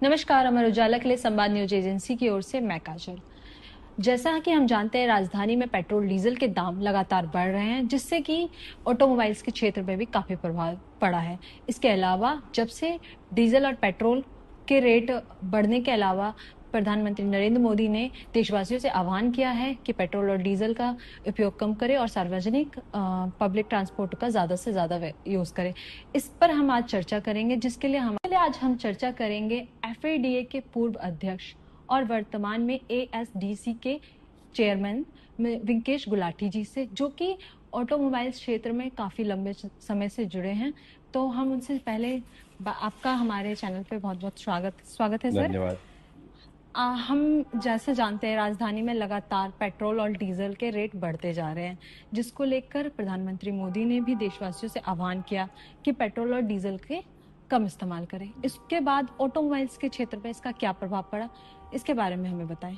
नमस्कार। अमर उजाला के लिए संवाद न्यूज एजेंसी की ओर से मैं काजल। जैसा कि हम जानते हैं, राजधानी में पेट्रोल डीजल के दाम लगातार बढ़ रहे हैं, जिससे कि ऑटोमोबाइल्स के क्षेत्र में भी काफी प्रभाव पड़ा है। इसके अलावा जब से डीजल और पेट्रोल के रेट बढ़ने के अलावा प्रधानमंत्री नरेंद्र मोदी ने देशवासियों से आह्वान किया है कि पेट्रोल और डीजल का उपयोग कम करें और सार्वजनिक पब्लिक ट्रांसपोर्ट का ज्यादा से ज्यादा यूज करें। इस पर हम आज चर्चा करेंगे, जिसके लिए आज हम चर्चा करेंगे एफएडीए के पूर्व अध्यक्ष और वर्तमान में एएसडीसी के चेयरमैन विंकेश गुलाटी जी से, जो कि ऑटोमोबाइल क्षेत्र में काफी लंबे समय से जुड़े हैं। तो हम उनसे पहले आपका हमारे चैनल पे बहुत बहुत स्वागत है सर। धन्यवाद। हम जैसे जानते हैं, राजधानी में लगातार पेट्रोल और डीजल के रेट बढ़ते जा रहे हैं, जिसको लेकर प्रधानमंत्री मोदी ने भी देशवासियों से आह्वान किया कि पेट्रोल और डीजल के कम इस्तेमाल करें। इसके बाद ऑटोमोबाइल्स के क्षेत्र पर इसका क्या प्रभाव पड़ा, इसके बारे में हमें बताएं।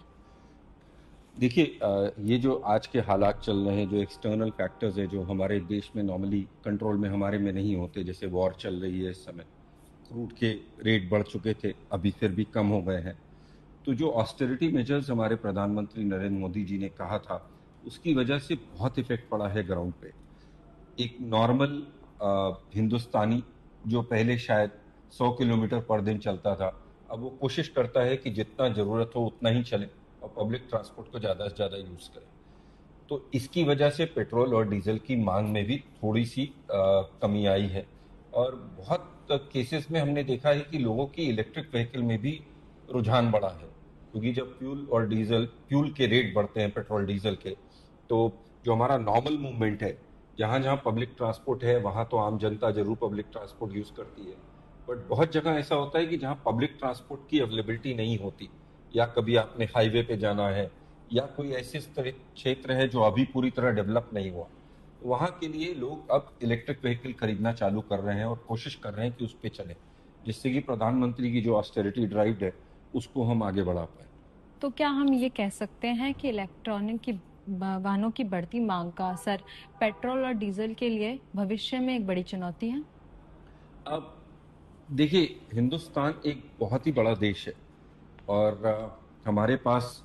देखिए, ये जो आज के हालात चल रहे हैं, जो एक्सटर्नल फैक्टर्स है जो हमारे देश में नॉर्मली कंट्रोल में हमारे में नहीं होते, जैसे वॉर चल रही है इस समय, क्रूड के रेट बढ़ चुके थे, अभी फिर भी कम हो गए हैं। तो जो ऑस्टेरिटी मेजर्स हमारे प्रधानमंत्री नरेंद्र मोदी जी ने कहा था, उसकी वजह से बहुत इफेक्ट पड़ा है ग्राउंड पे। एक नॉर्मल हिंदुस्तानी जो पहले शायद 100 किलोमीटर पर दिन चलता था, अब वो कोशिश करता है कि जितना ज़रूरत हो उतना ही चले और पब्लिक ट्रांसपोर्ट को ज़्यादा से ज़्यादा यूज़ करें। तो इसकी वजह से पेट्रोल और डीजल की मांग में भी थोड़ी सी कमी आई है। और बहुत केसेस में हमने देखा है कि लोगों की इलेक्ट्रिक व्हीकल में भी रुझान बढ़ा है, क्योंकि जब फ्यूल के रेट बढ़ते हैं पेट्रोल डीजल के, तो जो हमारा नॉर्मल मूवमेंट है, जहाँ जहाँ पब्लिक ट्रांसपोर्ट है वहाँ तो आम जनता जरूर पब्लिक ट्रांसपोर्ट यूज़ करती है, बट बहुत जगह ऐसा होता है कि जहाँ पब्लिक ट्रांसपोर्ट की अवेलेबिलिटी नहीं होती, या कभी आपने हाईवे पे जाना है, या कोई ऐसे क्षेत्र है जो अभी पूरी तरह डेवलप नहीं हुआ, वहाँ के लिए लोग अब इलेक्ट्रिक व्हीकल खरीदना चालू कर रहे हैं और कोशिश कर रहे हैं कि उस पर चले, जिससे कि प्रधानमंत्री की जो ऑस्टेरिटी ड्राइव है उसको हम आगे बढ़ा पाए। तो क्या हम ये कह सकते हैं कि इलेक्ट्रॉनिक की वाहनों की बढ़ती मांग का असर पेट्रोल और डीजल के लिए भविष्य में एक बड़ी चुनौती है? अब देखिए, हिंदुस्तान एक बहुत ही बड़ा देश है और हमारे पास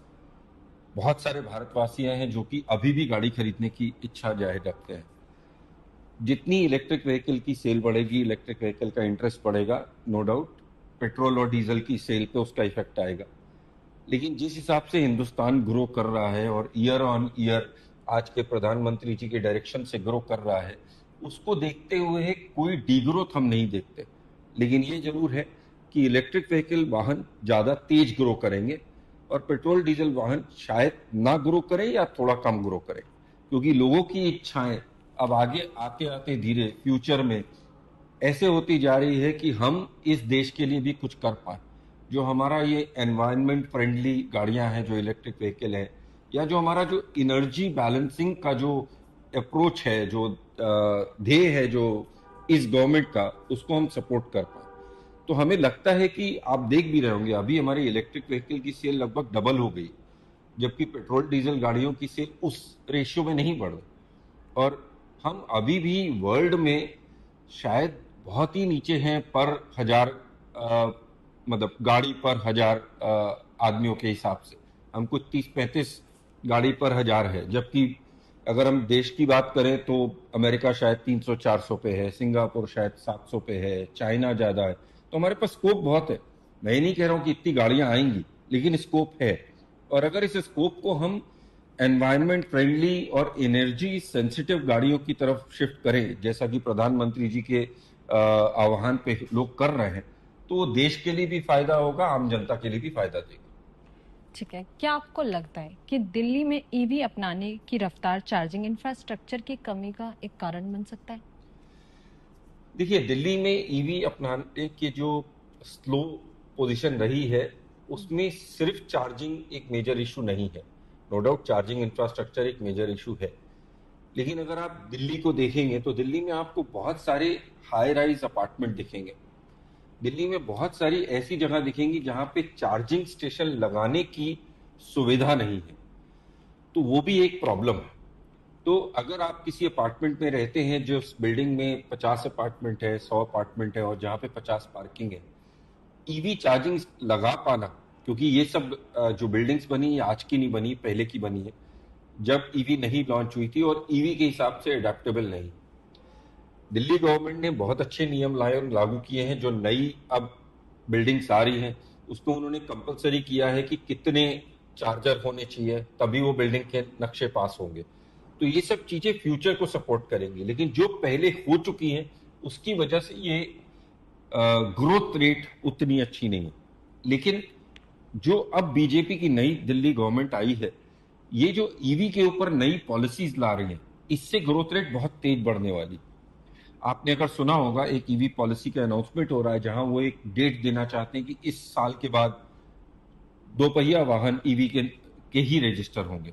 बहुत सारे भारतवासी हैं जो कि अभी भी गाड़ी खरीदने की इच्छा जाहिर रखते हैं। जितनी इलेक्ट्रिक व्हीकल की सेल बढ़ेगी, इलेक्ट्रिक व्हीकल का इंटरेस्ट बढ़ेगा, नो डाउट पेट्रोल और डीजल की सेल पे उसका इफेक्ट आएगा। लेकिन जिस हिसाब से हिंदुस्तान ग्रो कर रहा है और ईयर ऑन ईयर आज के प्रधानमंत्री जी के डायरेक्शन से ग्रो कर रहा है, उसको देखते हुए कोई डीग्रोथ हम नहीं देखते। लेकिन ये जरूर है कि इलेक्ट्रिक व्हीकल वाहन ज़्यादा तेज ग्रो करेंगे और पेट्रोल डीजल वाहन शायद ना ग्रो करें या थोड़ा कम ग्रो करें, क्योंकि लोगों की इच्छाएं अब आगे आते आते धीरे फ्यूचर में ऐसे होती जा रही है कि हम इस देश के लिए भी कुछ कर पाए। जो हमारा ये एनवायरनमेंट फ्रेंडली गाड़ियां हैं, जो इलेक्ट्रिक व्हीकल है, या जो हमारा जो एनर्जी बैलेंसिंग का जो अप्रोच है, जो ध्येय है जो इस गवर्नमेंट का, उसको हम सपोर्ट कर पाए। तो हमें लगता है कि आप देख भी रहे होंगे, अभी हमारी इलेक्ट्रिक व्हीकल की सेल लगभग डबल हो गई, जबकि पेट्रोल डीजल गाड़ियों की सेल उस रेशियो में नहीं बढ़ रही। और हम अभी भी वर्ल्ड में शायद बहुत ही नीचे हैं पर हजार, मतलब गाड़ी पर हजार आदमियों के हिसाब से हम कुछ 30-35 गाड़ी पर हजार है, जबकि अगर हम देश की बात करें तो अमेरिका शायद 300-400 पे है, सिंगापुर शायद 700 पे है, चाइना ज़्यादा है। तो हमारे पास स्कोप बहुत है। मैं नहीं कह रहा हूँ कि इतनी गाड़ियां आएंगी, लेकिन स्कोप है। और अगर इस स्कोप को हम एनवायरनमेंट फ्रेंडली और एनर्जी सेंसिटिव गाड़ियों की तरफ शिफ्ट करें, जैसा कि प्रधानमंत्री जी के आह्वान पे लोग कर रहे हैं, तो देश के लिए भी फायदा होगा, आम जनता के लिए भी फायदा देगा। ठीक है, क्या आपको लगता है कि दिल्ली में ईवी अपनाने की रफ्तार चार्जिंग इंफ्रास्ट्रक्चर की कमी का एक कारण बन सकता है? देखिए, दिल्ली में ईवी अपनाने की जो स्लो पोजीशन रही है, उसमें सिर्फ चार्जिंग एक मेजर इशू नहीं है। नो डाउट चार्जिंग इंफ्रास्ट्रक्चर एक मेजर इशू है, लेकिन अगर आप दिल्ली को देखेंगे तो दिल्ली में आपको बहुत सारे हाई राइज अपार्टमेंट दिखेंगे। दिल्ली में बहुत सारी ऐसी जगह दिखेंगी जहां पे चार्जिंग स्टेशन लगाने की सुविधा नहीं है, तो वो भी एक प्रॉब्लम है। तो अगर आप किसी अपार्टमेंट में रहते हैं, जो बिल्डिंग में 50 अपार्टमेंट है, 100 अपार्टमेंट है और जहाँ पे 50 पार्किंग है, ईवी चार्जिंग लगा पाना, क्योंकि ये सब जो बिल्डिंग्स बनी ये आज की नहीं बनी, पहले की बनी है, जब ईवी नहीं लॉन्च हुई थी और ईवी के हिसाब से अडेप्टेबल नहीं। दिल्ली गवर्नमेंट ने बहुत अच्छे नियम लाए और लागू किए हैं। जो नई अब बिल्डिंग्स आ रही हैं उसको उन्होंने कंपलसरी किया है कि कितने चार्जर होने चाहिए, तभी वो बिल्डिंग के नक्शे पास होंगे। तो ये सब चीजें फ्यूचर को सपोर्ट करेंगी, लेकिन जो पहले हो चुकी हैं उसकी वजह से ये ग्रोथ रेट उतनी अच्छी नहीं है। लेकिन जो अब बीजेपी की नई दिल्ली गवर्नमेंट आई है, ये जो ईवी के ऊपर नई पॉलिसीज ला रही है, इससे ग्रोथ रेट बहुत तेज बढ़ने वाली। आपने अगर सुना होगा, एक ईवी पॉलिसी का अनाउंसमेंट हो रहा है जहां वो एक डेट देना चाहते हैं कि इस साल के बाद दो पहिया वाहन ईवी के ही रजिस्टर होंगे,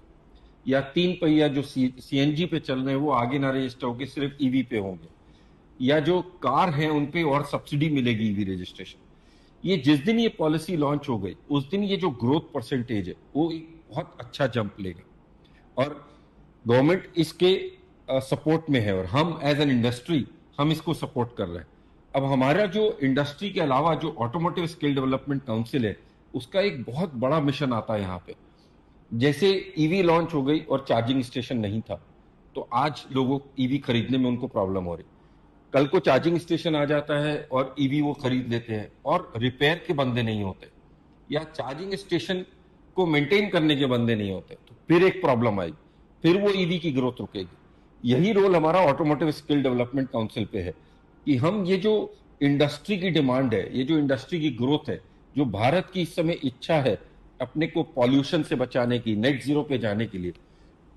या तीन पहिया जो सीएनजी पे चल रहे हैं वो आगे ना रजिस्टर होंगे, सिर्फ ईवी पे होंगे, या जो कार हैं उन पे और सब्सिडी मिलेगी ईवी रजिस्ट्रेशन। ये जिस दिन ये पॉलिसी लॉन्च हो गई उस दिन ये जो ग्रोथ परसेंटेज है वो एक बहुत अच्छा जंप लेगा, और गवर्नमेंट इसके सपोर्ट में है, और हम एज एन इंडस्ट्री हम इसको सपोर्ट कर रहे हैं। अब हमारा जो इंडस्ट्री के अलावा जो ऑटोमोटिव स्किल डेवलपमेंट काउंसिल है, उसका एक बहुत बड़ा मिशन आता है यहाँ पे। जैसे ईवी लॉन्च हो गई और चार्जिंग स्टेशन नहीं था, तो आज लोगों ईवी खरीदने में उनको प्रॉब्लम हो रही। कल को चार्जिंग स्टेशन आ जाता है और ईवी वो खरीद लेते हैं और रिपेयर के बंदे नहीं होते, या चार्जिंग स्टेशन को मेंटेन करने के बंदे नहीं होते, तो फिर एक प्रॉब्लम आई, फिर वो ईवी की ग्रोथ रुकेगी। यही रोल हमारा ऑटोमोटिव स्किल डेवलपमेंट काउंसिल पे है कि हम ये जो इंडस्ट्री की डिमांड है, ये जो इंडस्ट्री की ग्रोथ है, जो भारत की इस समय इच्छा है अपने को पॉल्यूशन से बचाने की, नेट जीरो पे जाने के लिए,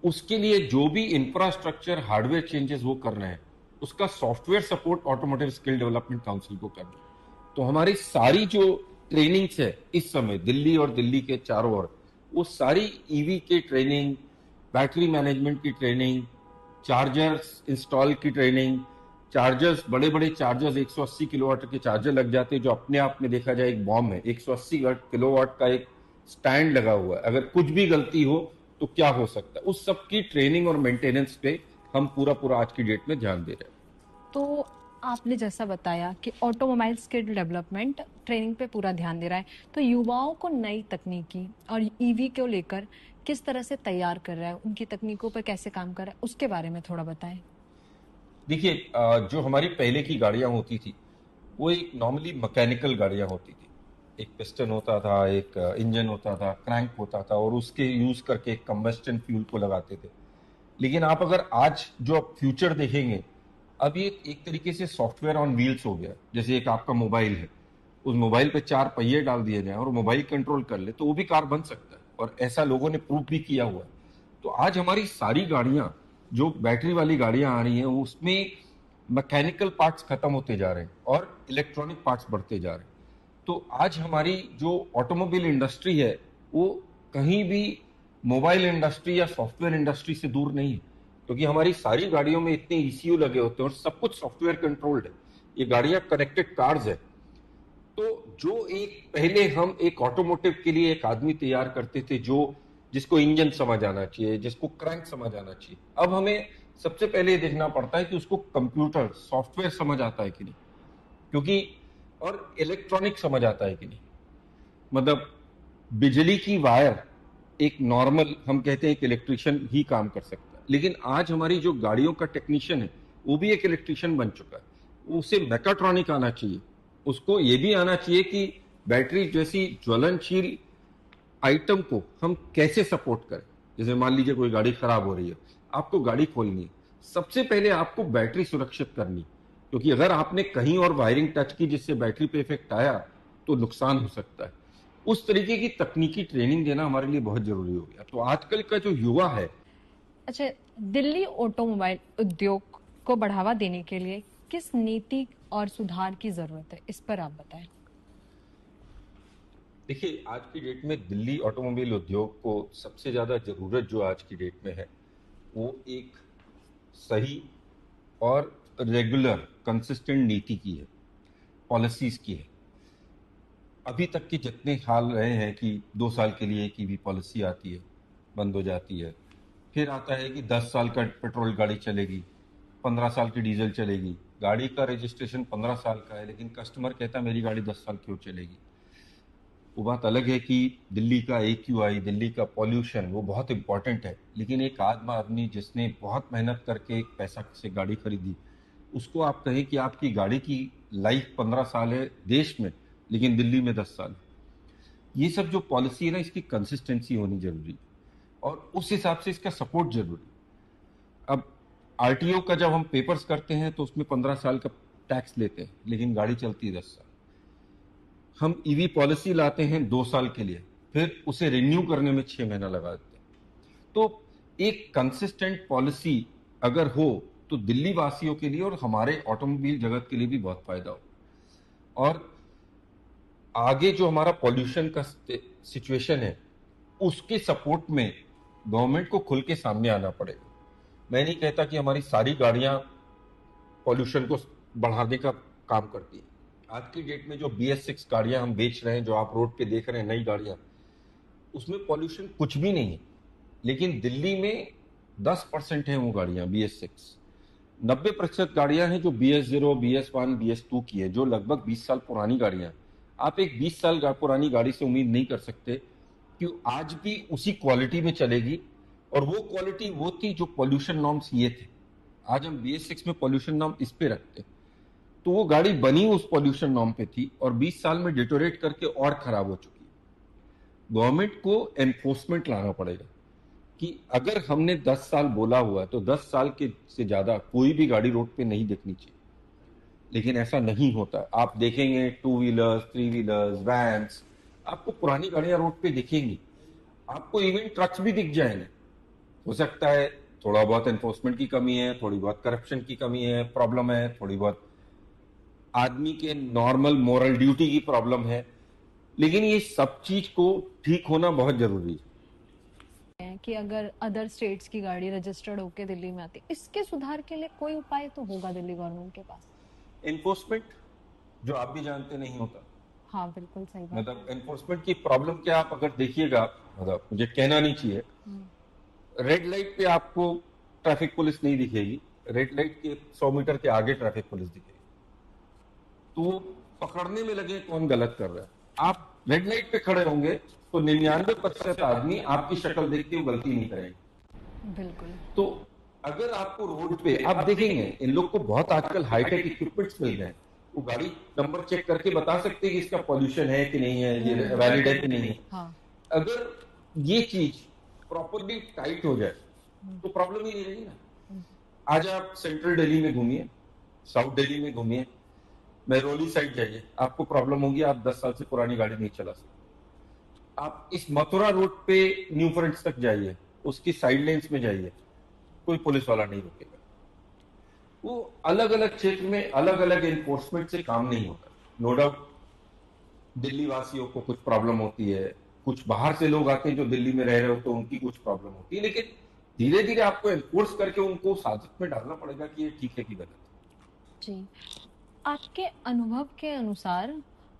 उसके लिए जो भी इंफ्रास्ट्रक्चर हार्डवेयर चेंजेस वो कर रहे हैं, उसका software support automotive skill development council को करना है। तो हमारी सारी जो ट्रेनिंग्स है इस समय दिल्ली और दिल्ली के चारों ओर, वो सारी ईवी के ट्रेनिंग, बैटरी मैनेजमेंट की ट्रेनिंग, चार्जर्स इंस्टॉल की ट्रेनिंग, चार्जर्स, बड़े बड़े चार्जर्स 180 किलोवाट के चार्जर लग जाते हैं जो अपने आप में देखा जाए एक बॉम्ब है। 180 किलोवाट का एक स्टैंड लगा हुआ है, अगर कुछ भी गलती हो तो क्या हो सकता है, उस सब की ट्रेनिंग और मेंटेनेंस पे हम पूरा पूरा आज की डेट में ध्यान दे रहे हैं। तो आपने जैसा बताया कि ऑटोमोबाइल स्किल डेवलपमेंट ट्रेनिंग पे पूरा ध्यान दे रहा है, तो युवाओं को नई तकनीकी और ईवी को लेकर किस तरह से तैयार कर रहा है, उनकी तकनीकों पर कैसे काम कर रहा है, उसके बारे में थोड़ा बताएं। देखिए, जो हमारी पहले की गाड़ियां होती थी वो एक नॉर्मली मैकेनिकल गाड़ियां होती थी। एक पिस्टन होता था, एक इंजन होता था, क्रैंक होता था, और उसके यूज करके कंबस्टन फ्यूल को लगाते थे। लेकिन आप अगर आज जो आप फ्यूचर देखेंगे, अब ये एक तरीके से सॉफ्टवेयर ऑन व्हील्स हो गया। जैसे एक आपका मोबाइल है, उस मोबाइल पे चार पहिए डाल दिए जाए और मोबाइल कंट्रोल कर ले तो वो भी कार बन सकता है, और ऐसा लोगों ने प्रूव भी किया हुआ है। तो आज हमारी सारी गाड़ियां, जो बैटरी वाली गाड़ियां आ रही हैं, उसमें मैकेनिकल पार्ट्स खत्म होते जा रहे हैं और इलेक्ट्रॉनिक पार्ट्स बढ़ते जा रहे हैं। तो आज हमारी जो ऑटोमोबाइल इंडस्ट्री है वो कहीं भी मोबाइल इंडस्ट्री या सॉफ्टवेयर इंडस्ट्री से दूर नहीं है, क्योंकि हमारी सारी गाड़ियों में इतने ईसीयू लगे होते हैं और सब कुछ सॉफ्टवेयर कंट्रोल्ड है। ये गाड़ियां कनेक्टेड कार्स है। तो जो एक पहले हम एक ऑटोमोटिव के लिए एक आदमी तैयार करते थे जो जिसको इंजन समझ आना चाहिए, जिसको क्रैंक समझ आना चाहिए, अब हमें सबसे पहले देखना पड़ता है कि उसको कंप्यूटर सॉफ्टवेयर समझ आता है कि नहीं, क्योंकि और इलेक्ट्रॉनिक समझ आता है कि नहीं। मतलब बिजली की वायर एक नॉर्मल, हम कहते हैं एक इलेक्ट्रिशियन ही काम कर सकता है, लेकिन आज हमारी जो गाड़ियों का टेक्नीशियन है वो भी एक इलेक्ट्रिशियन बन चुका है। उसे मैकाट्रॉनिक आना चाहिए, उसको ये भी आना चाहिए कि बैटरी जैसी ज्वलनशील आइटम को हम कैसे सपोर्ट करें। जैसे मान लीजिए कोई गाड़ी खराब हो रही है, आपको गाड़ी खोलनी है, सबसे पहले आपको बैटरी सुरक्षित करनी, क्योंकि अगर आपने कहीं और वायरिंग टच की जिससे बैटरी पे इफेक्ट आया तो नुकसान हो सकता है। उस तरीके की तकनीकी ट्रेनिंग देना हमारे लिए बहुत जरूरी हो गया। तो आजकल का जो युवा है, अच्छा, दिल्ली ऑटोमोबाइल उद्योग को बढ़ावा देने के लिए किस नीति और सुधार की जरूरत है, इस पर आप बताएं। देखिए आज की डेट में दिल्ली ऑटोमोबाइल उद्योग को सबसे ज्यादा जरूरत जो आज की डेट में है वो एक सही और रेगुलर कंसिस्टेंट नीति की है, पॉलिसीज की है। अभी तक के जितने हाल रहे हैं कि 2 साल के लिए एक ईवी पॉलिसी आती है, बंद हो जाती है, फिर आता है कि 10 साल का पेट्रोल गाड़ी चलेगी, 15 साल की डीजल चलेगी, गाड़ी का रजिस्ट्रेशन 15 साल का है, लेकिन कस्टमर कहता है मेरी गाड़ी 10 साल क्यों चलेगी। वो बात अलग है कि दिल्ली का AQI, दिल्ली का पॉल्यूशन वो बहुत इंपॉर्टेंट है, लेकिन एक आम आदमी जिसने बहुत मेहनत करके एक पैसा से गाड़ी खरीदी, उसको आप कहें कि आपकी गाड़ी की लाइफ 15 साल है देश में, लेकिन दिल्ली में 10 साल। ये सब जो पॉलिसी है ना, इसकी कंसिस्टेंसी होनी जरूरी है और उस हिसाब से इसका सपोर्ट जरूरी है। अब RTO का जब हम पेपर्स करते हैं तो उसमें 15 साल का टैक्स लेते हैं, लेकिन गाड़ी चलती है 10 साल। हम EV पॉलिसी लाते हैं 2 साल के लिए, फिर उसे रिन्यू करने में 6 महीना लगा देते हैं। तो एक कंसिस्टेंट पॉलिसी अगर हो तो दिल्ली वासियों के लिए और हमारे ऑटोमोबाइल जगत के लिए भी बहुत फायदा हो। और आगे जो हमारा पॉल्यूशन का सिचुएशन है, उसके सपोर्ट में गवर्नमेंट को खुल के सामने आना पड़ेगा। मैं नहीं कहता कि हमारी सारी गाड़ियां पॉल्यूशन को बढ़ाने का काम करती है। आज की डेट में जो BS6 गाड़ियां हम बेच रहे हैं, जो आप रोड पे देख रहे हैं नई गाड़ियां, उसमें पॉल्यूशन कुछ भी नहीं है, लेकिन दिल्ली में 10% है वो गाड़ियां BS6। 90% गाड़ियां हैं जो BS0, BS1, BS2 की है, जो लगभग 20 साल पुरानी गाड़ियां हैं। आप एक 20 साल पुरानी गाड़ी से उम्मीद नहीं कर सकते कि आज भी उसी क्वालिटी में चलेगी, और वो क्वालिटी वो थी जो पॉल्यूशन नॉर्म्स ये थे। आज हम BS6 में पॉल्यूशन नॉर्म इस पे रखते, तो वो गाड़ी बनी उस पॉल्यूशन नॉर्म पे थी और 20 साल में डिटोरेट करके और खराब हो चुकी है। गवर्नमेंट को एनफोर्समेंट लाना पड़ेगा कि अगर हमने 10 साल बोला हुआ है तो 10 साल के से ज्यादा कोई भी गाड़ी रोड पे नहीं दिखनी चाहिए, लेकिन ऐसा नहीं होता। आप देखेंगे 2 व्हीलर्स, 3 व्हीलर्स, वैन्स, आपको पुरानी गाड़ियां रोड पे दिखेंगी, आपको इवन ट्रक्स भी दिख जाएंगे। हो सकता है थोड़ा बहुत एनफोर्समेंट की कमी है, थोड़ी बहुत करप्शन की कमी है, प्रॉब्लम है, थोड़ी बहुत आदमी के नॉर्मल मोरल ड्यूटी की प्रॉब्लम है, लेकिन ये सब चीज को ठीक होना बहुत जरूरी है कि अगर अदर स्टेट्स की गाड़ी रजिस्टर्ड होके दिल्ली में आती, इसके सुधार के लिए कोई उपाय तो होगा दिल्ली गवर्नमेंट के पास। एनफोर्समेंट, जो आप भी जानते नहीं होता। हाँ बिल्कुल सही बात। मतलब एनफोर्समेंट की प्रॉब्लम क्या, आप अगर देखिएगा, मतलब मुझे कहना नहीं चाहिए, रेड लाइट पे आपको ट्रैफिक पुलिस नहीं दिखेगी, रेड लाइट के 100 मीटर के आगे ट्रैफिक पुलिस दिखेगी। तो वो पकड़ने में लगे कौन गलत कर रहा है। आप रेड लाइट पे खड़े होंगे तो 99% आदमी आपकी शक्ल देख के वो गलती नहीं करेंगे। बिल्कुल। तो अगर आपको रोड पे आप देखेंगे, इन लोग को बहुत आजकल हाईटेक इक्विपमेंट्स मिल गए हैं, वो गाड़ी नंबर चेक करके बता सकते हैं कि इसका पॉल्यूशन है कि नहीं है, ये वैलिड है कि नहीं है। हाँ। अगर ये चीज प्रॉपरली टाइट हो जाए तो प्रॉब्लम ही नहीं रहेगी ना। आज आप सेंट्रल दिल्ली में घूमिए, साउथ दिल्ली में घूमिए, मेहरौली साइड जाइए, आपको प्रॉब्लम होगी, आप 10 साल से पुरानी गाड़ी नहीं चला सकते। आप इस मथुरा रोड पे न्यू फ्रंट्स तक जाइए, उसकी साइड लेन्स में जाइए, कोई पुलिस वाला नहीं रुकेगा। वो अलग अलग क्षेत्र में अलग अलग एनफोर्समेंट से काम नहीं होता। नो डाउट दिल्ली वासियों को कुछ प्रॉब्लम होती है, कुछ बाहर से लोग आते हैं जो दिल्ली में रह रहे हो तो उनकी कुछ प्रॉब्लम होती है, लेकिन धीरे धीरे आपको एनफोर्स करके उनको साजिश में डालना पड़ेगा कि ये ठीक है कि गलत है। जी, आपके अनुभव के अनुसार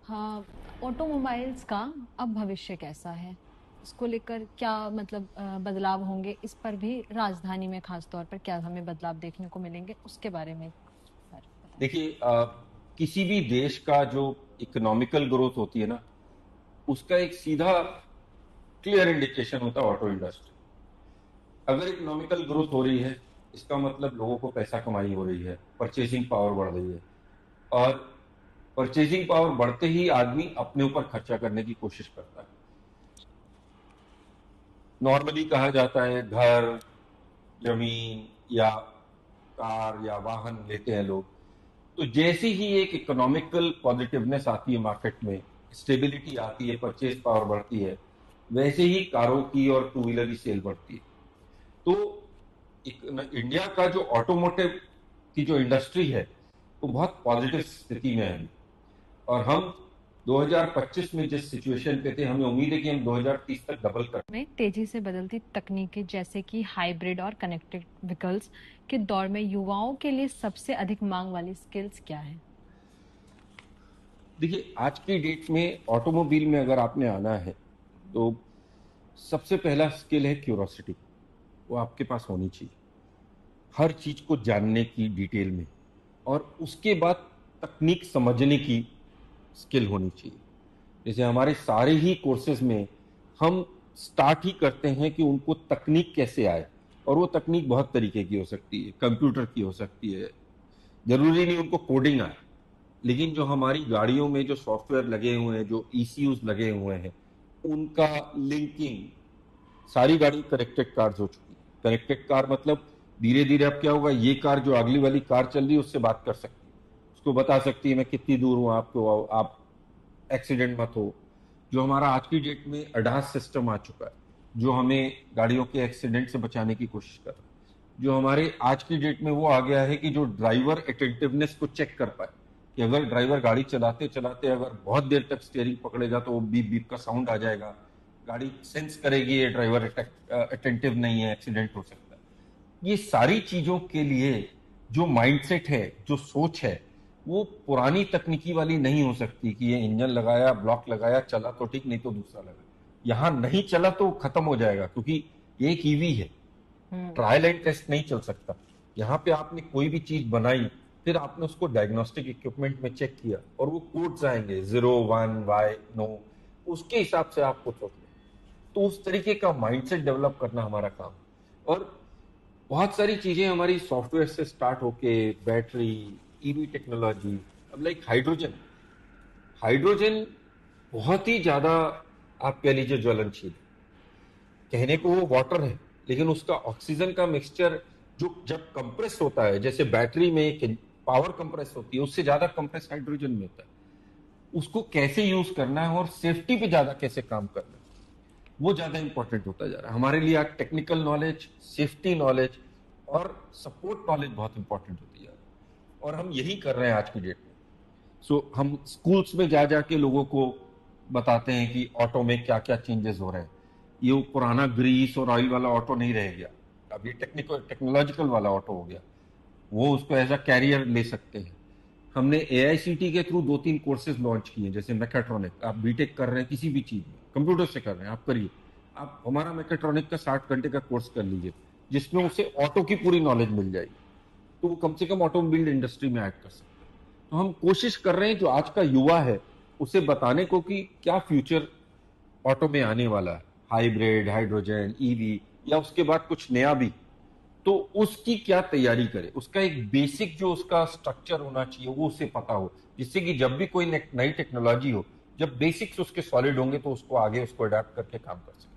हाँ, ऑटोमोबाइल्स का अब भविष्य कैसा है, इसको लेकर क्या मतलब बदलाव होंगे, इस पर भी राजधानी में खास तौर पर क्या हमें बदलाव देखने को मिलेंगे, उसके बारे में देखिए, किसी भी देश का जो इकोनॉमिकल ग्रोथ होती है ना, उसका एक सीधा क्लियर इंडिकेशन होता है ऑटो इंडस्ट्री। अगर इकोनॉमिकल ग्रोथ हो रही है, इसका मतलब लोगों को पैसा कमाई हो रही है, परचेसिंग पावर बढ़ रही है, और परचेसिंग पावर बढ़ते ही आदमी अपने ऊपर खर्चा करने की कोशिश करता है। नॉर्मली कहा जाता है घर, जमीन या कार या वाहन लेते हैं लोग, तो जैसे ही एक इकोनॉमिकल पॉजिटिवनेस आती है मार्केट में, स्टेबिलिटी आती है, परचेज पावर बढ़ती है, वैसे ही कारों की और टू व्हीलर की सेल बढ़ती है। तो इंडिया का जो ऑटोमोटिव की जो इंडस्ट्री है वो बहुत पॉजिटिव स्थिति में है, और हम 2025 में जिस सिचुएशन पे थे, हमें उम्मीद है कि हम 2030 तक डबल कर। में तेजी से बदलती तकनीकें जैसे कि हाइब्रिड और कनेक्टेड व्हीकल्स के दौर में युवाओं के लिए सबसे अधिक मांग वाली स्किल्स क्या है? देखिए, आज की डेट में ऑटोमोबाइल में अगर आपने आना है तो सबसे पहला स्किल है क्यूरोसिटी। वो आपके पास होनी चाहिए, हर चीज को जानने की डिटेल में। और उसके बाद तकनीक समझने की स्किल होनी चाहिए। जैसे हमारे सारे ही कोर्सेज में हम स्टार्ट ही करते हैं कि उनको तकनीक कैसे आए, और वो तकनीक बहुत तरीके की हो सकती है, कंप्यूटर की हो सकती है, जरूरी नहीं उनको कोडिंग आए। लेकिन जो हमारी गाड़ियों में जो सॉफ्टवेयर लगे हुए हैं, जो ईसीयूज लगे हुए हैं, उनका लिंकिंग, सारी गाड़ी कनेक्टेड कार्स हो चुकी है। कनेक्टेड कार मतलब धीरे धीरे अब क्या होगा, ये कार जो अगली वाली कार चल रही है उससे बात कर सकती है, उसको बता सकती है मैं कितनी दूर हूं, आपको आप एक्सीडेंट मत हो। जो हमारा आज की डेट में अडास सिस्टम आ चुका है, जो हमें गाड़ियों के एक्सीडेंट से बचाने की कोशिश कर रहा है। जो हमारे आज की डेट में वो आ गया है कि जो ड्राइवर अटेंटिवनेस को चेक कर पाए, कि अगर ड्राइवर गाड़ी चलाते चलाते अगर बहुत देर तक स्टीयरिंग पकड़ेगा तो वो बीप बीप का साउंड आ जाएगा, गाड़ी सेंस करेगी ये ड्राइवर अटेंटिव नहीं है, एक्सीडेंट हो सकता है। ये सारी चीजों के लिए जो माइंडसेट है, जो सोच है, वो पुरानी तकनीकी वाली नहीं हो सकती कि ये इंजन लगाया, ब्लॉक लगाया, चला तो ठीक, नहीं तो दूसरा लगा। यहां नहीं चला तो खत्म हो जाएगा, क्योंकि ये एक ईवी है, ट्रायल एंड टेस्ट नहीं चल सकता। यहाँ पे आपने कोई भी चीज बनाई, फिर आपने उसको डायग्नोस्टिक इक्विपमेंट में चेक किया, और वो कोड्स आएंगे 0 1 Y नो, उसके हिसाब से आपको सोचना। तो उस तरीके का माइंडसेट डेवलप करना हमारा काम। और बहुत सारी चीजें हमारी सॉफ्टवेयर से स्टार्ट होके बैटरी, ईवी टेक्नोलॉजी, अब लाइक हाइड्रोजन। हाइड्रोजन बहुत ही ज्यादा, आप कह लीजिए, ज्वलनशील। कहने को वो वाटर है, लेकिन उसका ऑक्सीजन का मिक्सचर जो जब कंप्रेस होता है, जैसे बैटरी में एक पावर कंप्रेस होती है, उससे ज्यादा कंप्रेस हाइड्रोजन में होता है। उसको कैसे यूज करना है और सेफ्टी पे ज्यादा कैसे काम करना है, वो ज्यादा इंपॉर्टेंट होता जा रहा है हमारे लिए। आज टेक्निकल नॉलेज, सेफ्टी नॉलेज और सपोर्ट नॉलेज बहुत इंपॉर्टेंट होती जा रही है, और हम यही कर रहे हैं आज की डेट में। हम स्कूल्स में जा जाके लोगों को बताते हैं कि ऑटो में क्या क्या चेंजेस हो रहे हैं। ये वो पुराना ग्रीस और ऑयल वाला ऑटो नहीं रह गया, अब ये टेक्नोलॉजिकल वाला ऑटो हो गया। वो उसको एज अ कैरियर ले सकते हैं। हमने एआईसीटी के थ्रू 2 3 कोर्सेज लॉन्च किए, जैसे मैकेट्रॉनिक। आप बीटेक कर रहे हैं किसी भी चीज में, कंप्यूटर से कर रहे हैं, आप करिए। आप हमारा मैकेट्रॉनिक का 60 घंटे का कोर्स कर लीजिए, जिसमें उसे ऑटो की पूरी नॉलेज मिल जाएगी, तो वो कम से कम ऑटोमोबाइल इंडस्ट्री में ऐड कर सकते हैं। तो हम कोशिश कर रहे हैं जो आज का युवा है उसे बताने को कि क्या फ्यूचर ऑटो में आने वाला है, हाइब्रिड, हाइड्रोजन, ईवी, या उसके बाद कुछ नया भी। तो उसकी क्या तैयारी करे, उसका एक बेसिक जो उसका स्ट्रक्चर होना चाहिए वो उसे पता हो, जिससे कि जब भी कोई नई टेक्नोलॉजी हो, जब बेसिक्स उसके सॉलिड होंगे तो उसको आगे उसको अडेप्ट करके काम कर सके।